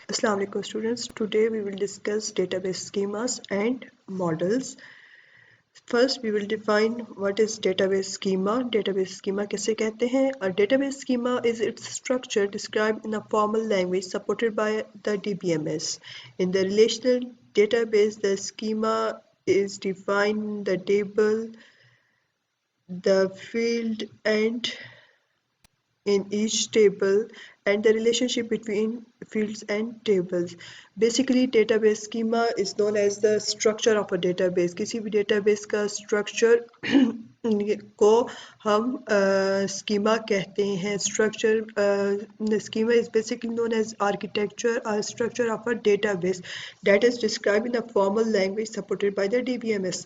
Assalamu alaikum students. Today we will discuss database schemas and models. First we will define what is database schema. Database schema किसे कहते हैं? A database schema is its structure described in a formal language supported by the DBMS. In the relational database, the schema is defined the table, the field and in each table and the relationship between fields and tables. Basically database schema is known as the structure of a database. किसी भी database का structure को हम schema कहते हैं. The schema is basically known as architecture or structure of a database that is described in a formal language supported by the DBMS.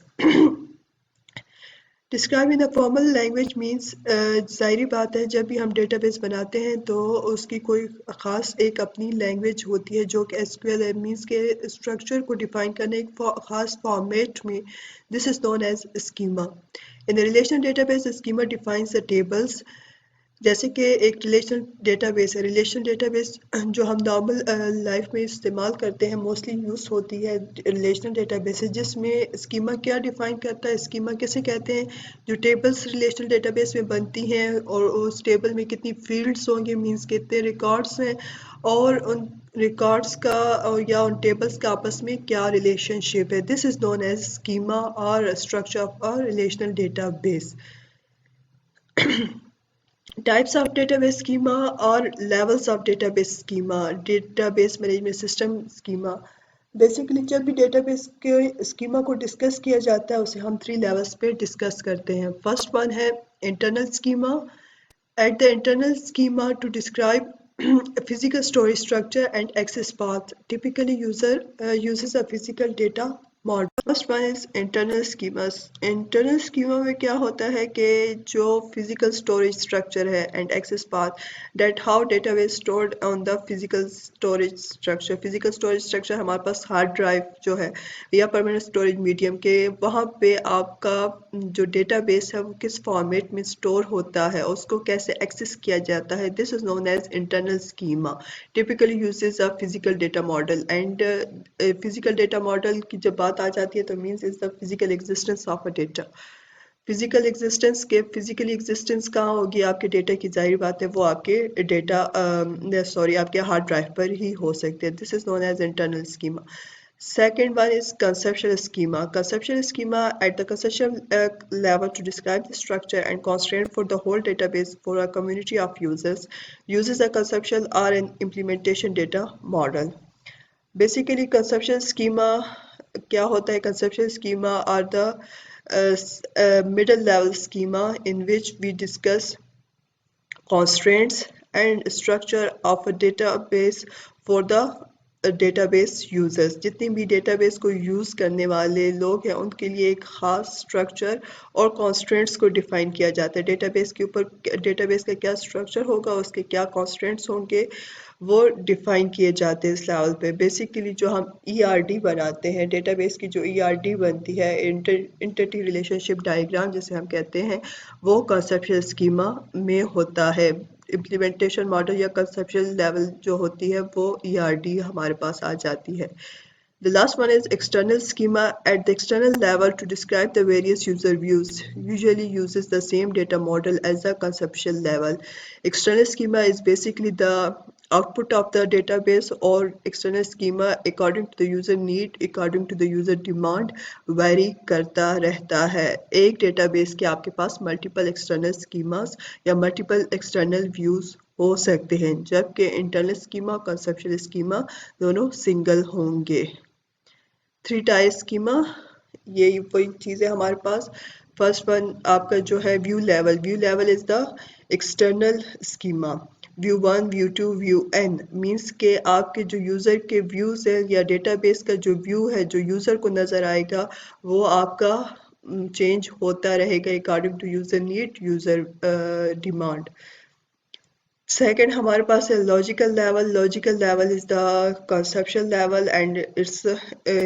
Describe in the formal language means ज़ाहिरी बात है जब भी हम डेटाबेस बनाते हैं तो उसकी कोई ख़ास एक अपनी लैंग्वेज होती है जो कि एसक्यूएल है मीन्स के स्ट्रक्चर को डिफाइन करने एक ख़ास फॉर्मेट में this is known as schema. In the relational database schema defines the tables. जैसे कि एक रिलेशनल डेटाबेस है. रिलेशनल डेटाबेस जो हम नॉर्मल लाइफ में इस्तेमाल करते हैं मोस्टली यूज़ होती है रिलेशनल डेटाबेस जिसमें स्कीमा क्या डिफ़ाइन करता है. स्कीमा किसे कहते हैं? जो टेबल्स रिलेशनल डेटाबेस में बनती हैं और उस टेबल में कितनी फील्ड्स होंगे मींस कितने रिकॉर्ड्स हैं और उन रिकॉर्ड्स का या उन टेबल्स का आपस में क्या रिलेशनशिप है. This is known as schema और structure of a relational database. Types of database schema or levels of database schema. Database management system schema. Basically जब भी database के schema को discuss किया जाता है उसे हम 3 levels पे discuss करते हैं. First one है internal schema. At the internal schema to describe physical storage structure and access path. Typically user uses a physical data model. First one is internal schemas. Internal schema में क्या होता है कि जो physical storage structure है and access path that how database stored on the physical storage structure. Physical storage structure हमारे पास hard drive जो है या permanent storage medium के वहाँ पे आपका जो database है वो किस format में store होता है उसको कैसे access किया जाता है. This is known as internal schema. Typically uses a physical data model and physical data model की जब बात आ जाती है तो means is the physical existence of a data. Physical existence के फिजिकली एग्जिस्टेंस कहाँ होगी आपके डेटा की? जाहिर बात है वो आपके डेटा आपके हार्ड ड्राइव पर ही हो सकते हैं. This is known as internal schema. Second one is conceptual schema. Conceptual schema at the conceptual level to describe the structure and constraint for the whole database for a community of users. Uses a conceptual or an implementation data model. Basically conceptual schema क्या होता है? Conceptual schema are the middle level schema in which we discuss constraints and structure of a database for the database users. जितनी भी database को use करने वाले लोग हैं उनके लिए एक ख़ास स्ट्रक्चर और कॉन्स्ट्रेंट्स को डिफ़ाइन किया जाता है. डेटाबेस के ऊपर डेटाबेस का क्या स्ट्रक्चर होगा उसके क्या कॉन्स्ट्रेंट्स होंगे वो डिफ़ाइन किए जाते हैं इस लेवल पे. बेसिकली जो हम ERD बनाते हैं डेटाबेस की जो ERD बनती है एंटिटी रिलेशनशिप डायग्राम जिसे हम कहते हैं वो कंसेप्चुअल स्कीमा में होता है. इम्प्लीमेंटेशन मॉडल या कंसेप्चुअल लेवल जो होती है वो ERD हमारे पास आ जाती है. The last one is external schema. At the external level to describe the various user views usually uses the same data model as the conceptual level. External schema is basically the output of the database or external schema according to the user need, according to the user demand vary करता रहता है. एक database के आपके पास multiple external schemas या multiple external views हो सकते हैं जबकि internal schema और conceptual schema दोनों single होंगे. 3 टायर स्कीमा ये वही चीज़ है हमारे पास. फर्स्ट वन आपका जो है view level is the external schema. View 1, view 2, view n means के आपके जो यूज़र के व्यूज़ है या डेटाबेस का जो व्यू है जो यूज़र को नज़र आएगा वो आपका चेंज होता रहेगा according to user need user demand. Second हमारे पास है logical level. Logical level is the conceptual level and it's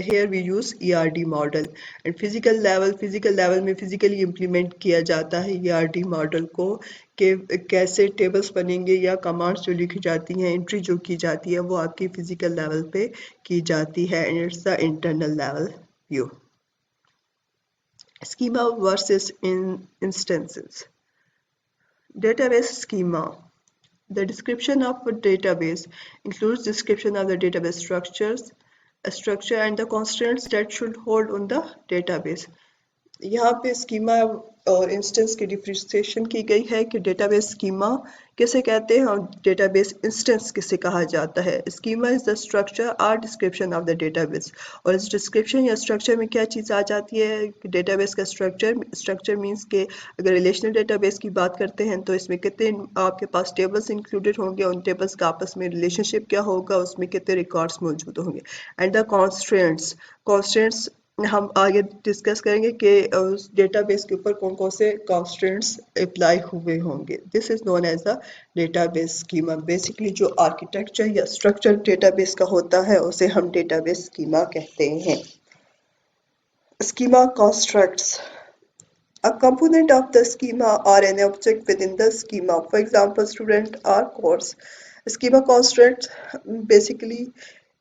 here we use ERD model. And physical level में physically implement किया जाता है ERD model को कि कैसे tables बनेंगे या commands जो लिखी जाती हैं entry जो की जाती है वो आपकी physical level पे की जाती है and it's the internal level view. Schema versus instances. Database schema. The description of a database includes description of the database structure and the constraints that should hold on the database. यहाँ पे schema और instance की differentiation की गई है कि database schema किसे कहते हैं और डेटाबेस इंस्टेंस किसे कहा जाता है. स्कीमा इज द स्ट्रक्चर और डिस्क्रिप्शन ऑफ द डेटाबेस और इस डिस्क्रिप्शन या स्ट्रक्चर में क्या चीज़ आ जाती है कि डेटाबेस का स्ट्रक्चर मींस के अगर रिलेशनल डेटाबेस की बात करते हैं तो इसमें कितने आपके पास टेबल्स इंक्लूडेड होंगे, उन टेबल्स का आपस में रिलेशनशिप क्या होगा, उसमें कितने रिकॉर्ड्स मौजूद होंगे. एंड द कॉन्स्ट्रेंट्स हम आगे डिस्कस करेंगे कि उस डेटाबेस के ऊपर कौन कौन से कंस्ट्रेंट्स अप्लाई हुए होंगे. This is known as the database schema. Basically जो आर्किटेक्चर या स्ट्रक्चर डेटाबेस का होता है उसे हम डेटाबेस स्कीमा कहते हैं. Schema constructs. A component of the schema or an object within the schema, for example, student or course. Schema constructs basically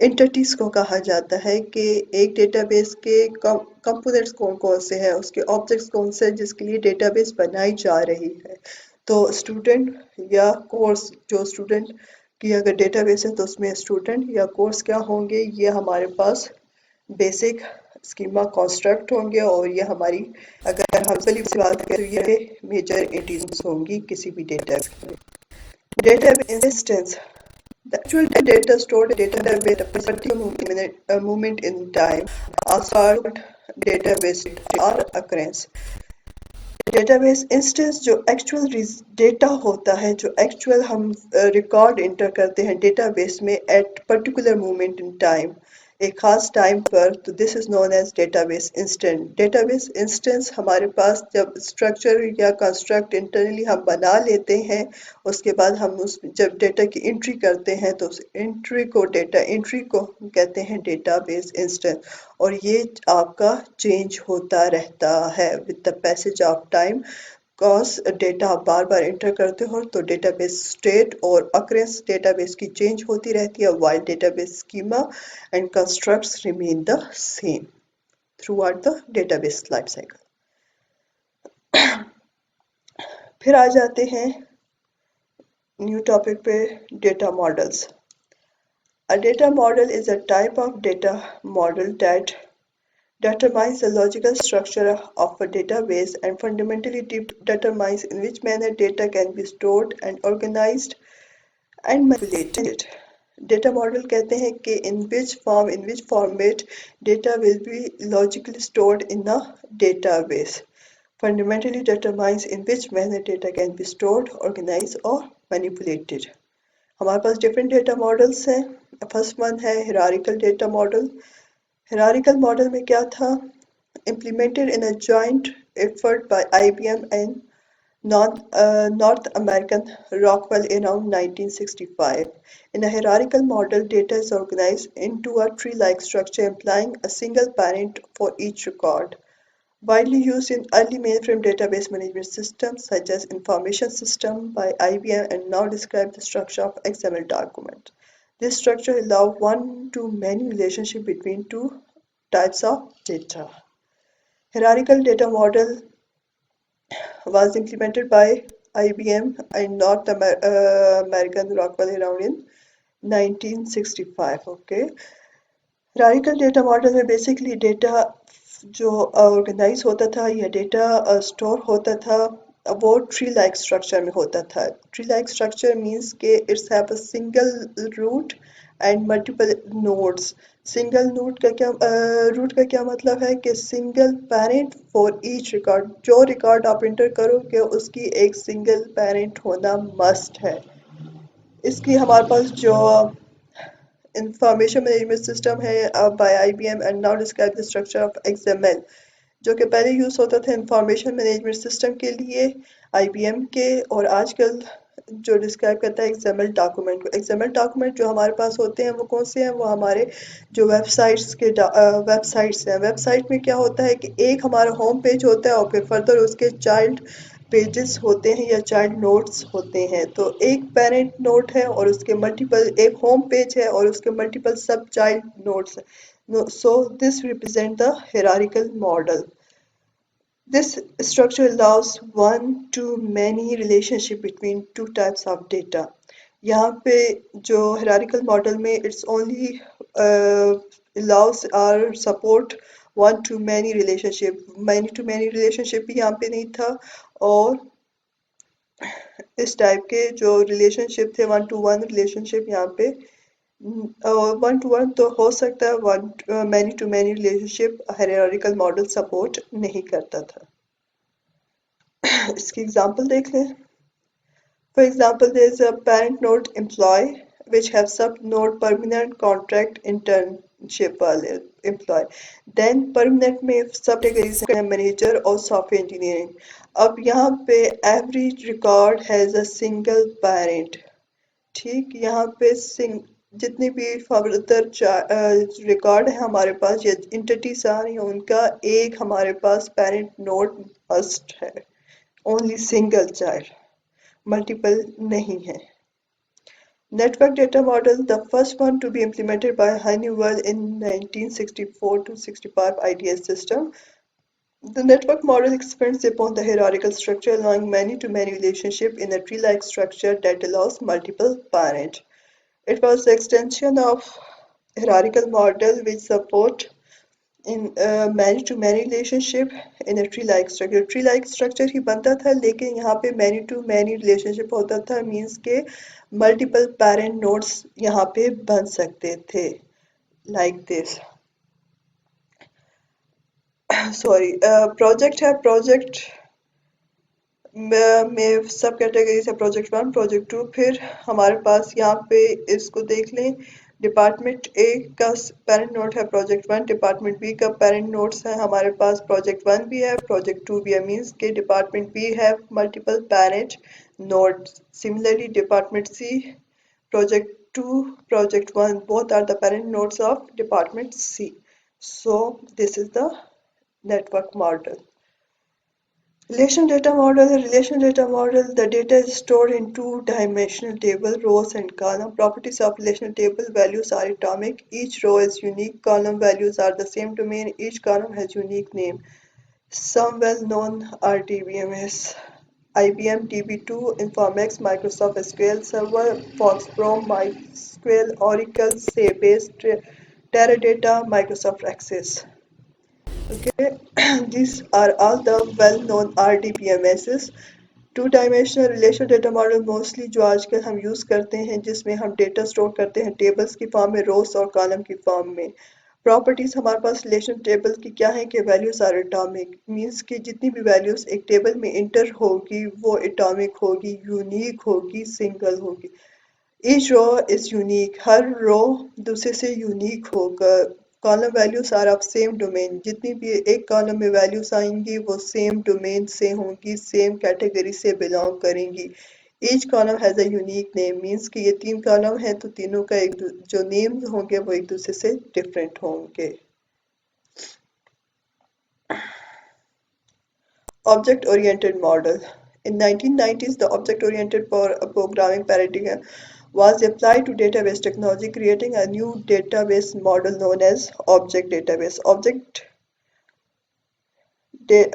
entities को कहा जाता है कि एक डेटाबेस के कंपोनेंट्स कौन कौन से हैं, उसके ऑब्जेक्ट्स कौन से हैं जिसके लिए डेटाबेस बनाई जा रही है. तो स्टूडेंट या कोर्स, जो स्टूडेंट की अगर डेटाबेस है तो उसमें स्टूडेंट या कोर्स क्या होंगे, ये हमारे पास बेसिक स्कीमा कंस्ट्रक्ट होंगे और ये हमारी अगर हम पहली बात करें तो ये मेजर एंटिटीज होंगी किसी भी डेटा में. Database instance. The actual data stored in database at a particular moment in time are called database or occurrence. Database instance जो एक्चुअल डेटा होता है, जो एक्चुअल हम रिकॉर्ड इंटर करते हैं डेटाबेस में at particular moment in time, एक खास टाइम पर, तो this is known as database instance. Database instance हमारे पास जब स्ट्रक्चर या कंस्ट्रक्ट इंटरनली हम बना लेते हैं, उसके बाद हम उस जब डेटा की एंट्री करते हैं तो उस एंट्री को डेटा एंट्री को कहते हैं डेटाबेस इंस्टेंस. और ये आपका चेंज होता रहता है with the passage of time. Cause data आप बार बार एंटर करते हो तो डेटाबेस स्टेट और अक्रेंस डेटाबेस की चेंज होती रहती है, while database schema and constructs remain the same through out the database life cycle. फिर आ जाते हैं न्यू टॉपिक पे, data models. A data model is a type of data model that determines the logical structure of a database and fundamentally determines in which manner data can be stored and organized and manipulated. Data model कहते हैं कि in which format data will be logically stored in a database. Fundamentally determines in which manner data can be stored, organized or manipulated. हमारे पास different data models हैं. First one है hierarchical data model. Hierarchical model में क्या था? implemented in a joint effort by IBM and North American Rockwell around 1965. In a hierarchical model, data is organized into a tree-like structure implying a single parent for each record. Widely used in early mainframe database management systems such as information system by IBM and now describe the structure of XML document. This structure allows one-to-many relationship between two types of data. Hierarchical data model was implemented by IBM and North American Rockwell around in 1965. Okay. Hierarchical data model में basically data जो organise होता था या data store होता था वो tree like structure में होता था. ट्री लाइक स्ट्रक्चर मींस के it's have a single root and multiple nodes. Single root का क्या मतलब है कि single parent for each record. जो रिकॉर्ड आप इंटर करोगे उसकी एक सिंगल पेरेंट होना मस्ट है. इसकी हमारे पास जो इंफॉर्मेशन मैनेजमेंट सिस्टम है by IBM and now describe the structure of XML, जो कि पहले यूज़ होता था इंफॉर्मेशन मैनेजमेंट सिस्टम के लिए IBM के, और आजकल जो डिस्क्राइब करता है एक्सएमएल डॉक्यूमेंट को। एक्सएमएल डॉक्यूमेंट जो हमारे पास होते हैं वो कौन से हैं, वो हमारे जो वेबसाइट्स हैं। वेबसाइट में क्या होता है कि एक हमारा होम पेज होता है और फिर फर्दर उसके चाइल्ड पेजेस होते हैं या चाइल्ड नोट्स होते हैं। तो एक पेरेंट नोट है और उसके मल्टीपल, एक होम पेज है और उसके मल्टीपल सब चाइल्ड नोट्स हैं। So this represent the hierarchical model. This structure allows one-to-many relationship between two types of data. यहाँ पे जो hierarchical model में it's only allows or support one-to-many relationship. Many-to-many relationship भी यहाँ पे नहीं था, और इस टाइप के जो रिलेशनशिप थे वन टू वन रिलेशनशिप यहाँ पे वन टू वन तो हो सकता है, one many to many relationship hierarchical model support नहीं करता था। इसकी एग्जांपल देख लें। For example, there is a parent node employee which have sub node permanent contract internship वाले employee. Then permanent में सब categories हैं manager और software engineering. अब यहाँ पे every record has a single parent. ठीक, यहाँ पे जितनी भी फर्दर रिकॉर्ड है हमारे पास या इंटिटीज आ रही हैं उनका एक हमारे पास पेरेंट नोड मस्ट है, ओनली सिंगल चाइल्ड, मल्टीपल नहीं है। Network data model, the first one to be implemented by Honeywell in 1964 to 65 IDS system. The network model expands upon the hierarchical structure, allowing many-to-many relationship in a tree-like structure that allows multiple parents. It was the extension of hierarchical model which support in many-to-many relationship in a tree-like structure. Tree-like structure ही बनता था, लेकिन यहाँ पे many-to-many relationship होता था, means के multiple parent nodes यहाँ पे बन सकते थे, like this. Sorry, project है, project में सब कैटेगरीज है, प्रोजेक्ट वन, प्रोजेक्ट टू। फिर हमारे पास यहाँ पे इसको देख लें, डिपार्टमेंट ए का पेरेंट नोट है प्रोजेक्ट वन, डिपार्टमेंट बी का पेरेंट नोट्स है हमारे पास प्रोजेक्ट वन भी है, प्रोजेक्ट टू भी है, मीन्स के डिपार्टमेंट बी है multiple parent nodes. Similarly department C, project two, project one, both are the parent nodes of department C. So this is the network model. Relational data model. Relational data model, the data is stored in two-dimensional table, rows and column. Properties of relational table: values are atomic, each row is unique, column values are the same domain, each column has unique name. Some well-known RDBMS: IBM DB2, Informatics, Microsoft SQL Server, Foxborough, MySQL, Oracle, Sybase, Teradata, Microsoft Access. Okay, these are all the well-known RDBMSs. Two dimensional relational data model mostly जो आजकल हम use करते हैं, जिसमें हम data store करते हैं tables की फॉर्म में, रोज और कॉलम की फॉर्म में। प्रॉपर्टीज़ हमारे पास रिलेशन टेबल की क्या है कि वैल्यूज़ आर एटॉमिक, मींस कि जितनी भी वैल्यूज़ एक टेबल में इंटर होगी वो एटॉमिक होगी, यूनिक होगी, सिंगल होगी। Each row is unique, हर रो दूसरे से यूनिक होगा। Column values are of same domain, जितनी भी एक कॉलम में वैल्यूज आएंगी वो सेम डोमेन से होंगी, सेम कैटेगरी से बिलोंग करेंगी। Each column has a unique name, means कि ये तीन कॉलम हैं तो तीनों का जो नेम्स होंगे वो एक दूसरे से डिफरेंट होंगे। Object oriented model. In 1990s, the object oriented programming paradigm was applied to database technology, creating a new database model known as object database. Object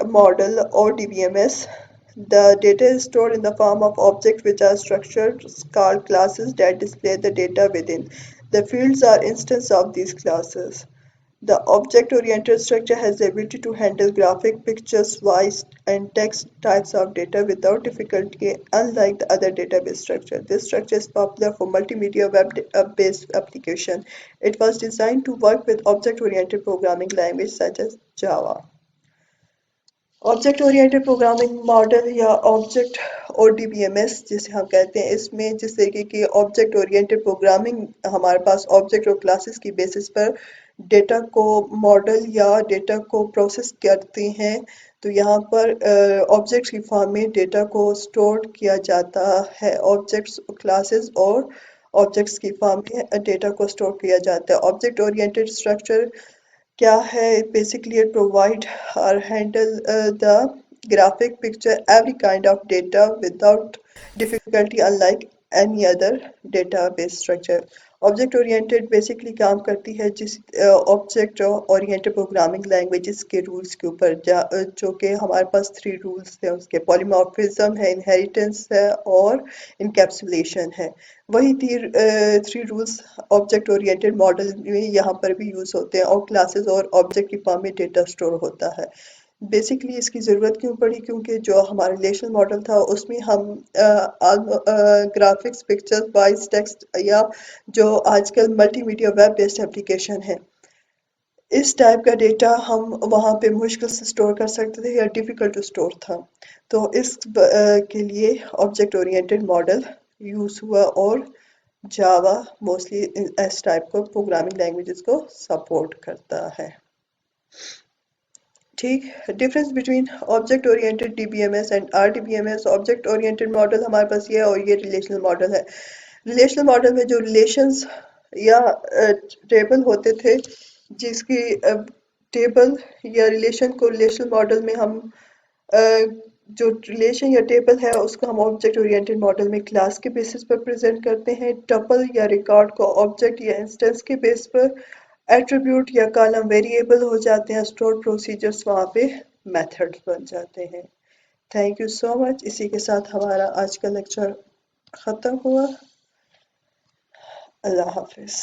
model or DBMS. The data is stored in the form of objects which are structures called classes that display the data within. The fields are instances of these classes. The object-oriented structure has the ability to handle graphic, pictures, voice, and text types of data without difficulty, unlike the other database structure. This structure is popular for multimedia web-based applications. It was designed to work with object-oriented programming languages such as Java. Object oriented programming model या object OODBMS जिसे हम कहते हैं, इसमें जिस तरीके की object oriented programming हमारे पास ऑब्जेक्ट और क्लासेस की बेसिस पर डेटा को मॉडल या डेटा को प्रोसेस करते हैं, तो यहाँ पर ऑब्जेक्ट्स की फॉर्म में डेटा को स्टोर किया जाता है। ऑब्जेक्ट्स क्लासेस और ऑब्जेक्ट्स की फॉर्म में डेटा को स्टोर किया जाता है। ऑब्जेक्ट ओरिएंटेड स्ट्रक्चर क्या है? Basically it provide or handle the graphic picture every kind of data without difficulty, unlike any other database structure. Object oriented basically काम करती है जिस ऑब्जेक्ट ओरिएंटेड प्रोग्रामिंग लैंग्वेजेस के रूल्स के ऊपर, जो कि हमारे पास 3 रूल्स हैं उसके, पॉलीमॉर्फिज्म है, इनहेरिटेंस है और इनकैप्सुलेशन है। वही 3 रूल्स ऑब्जेक्ट ओरिएंटेड मॉडल में यहाँ पर भी यूज़ होते हैं और क्लासेस और ऑब्जेक्ट की फॉर्म में डेटा स्टोर होता है। बेसिकली इसकी ज़रूरत क्यों पड़ी? क्योंकि जो हमारा रिलेशनल मॉडल था उसमें हम ग्राफिक्स, पिक्चर्स, वॉइस, टेक्स्ट या जो आजकल मल्टीमीडिया वेब बेस्ड एप्लीकेशन है, इस टाइप का डेटा हम वहाँ पे मुश्किल से स्टोर कर सकते थे या डिफ़िकल्ट टू स्टोर था। तो के लिए ऑब्जेक्ट ओरिएंटेड मॉडल यूज़ हुआ और जावा मोस्टली इस टाइप को प्रोग्रामिंग लैंग्वेजेस को सपोर्ट करता है। ठीक, difference between object oriented DBMS and RDBMS. Object oriented model हमारे पास ये है और ये रिलेशनल मॉडल है। रिलेशनल मॉडल में जो रिलेशंस या टेबल होते थे, जिसकी टेबल या रिलेशन को रिलेशनल मॉडल में हम अ, जो रिलेशन या टेबल है उसको हम ऑब्जेक्ट ओरिएंटेड मॉडल में क्लास के बेसिस पर प्रेजेंट करते हैं। टपल या रिकॉर्ड को ऑब्जेक्ट या इंस्टेंस के बेस पर, एट्रीब्यूट या कॉलम वेरिएबल हो जाते हैं, स्टोर प्रोसीजर्स वहाँ पे मेथड्स बन जाते हैं। Thank you so much. इसी के साथ हमारा आज का लेक्चर ख़त्म हुआ। अल्लाह हाफिज़।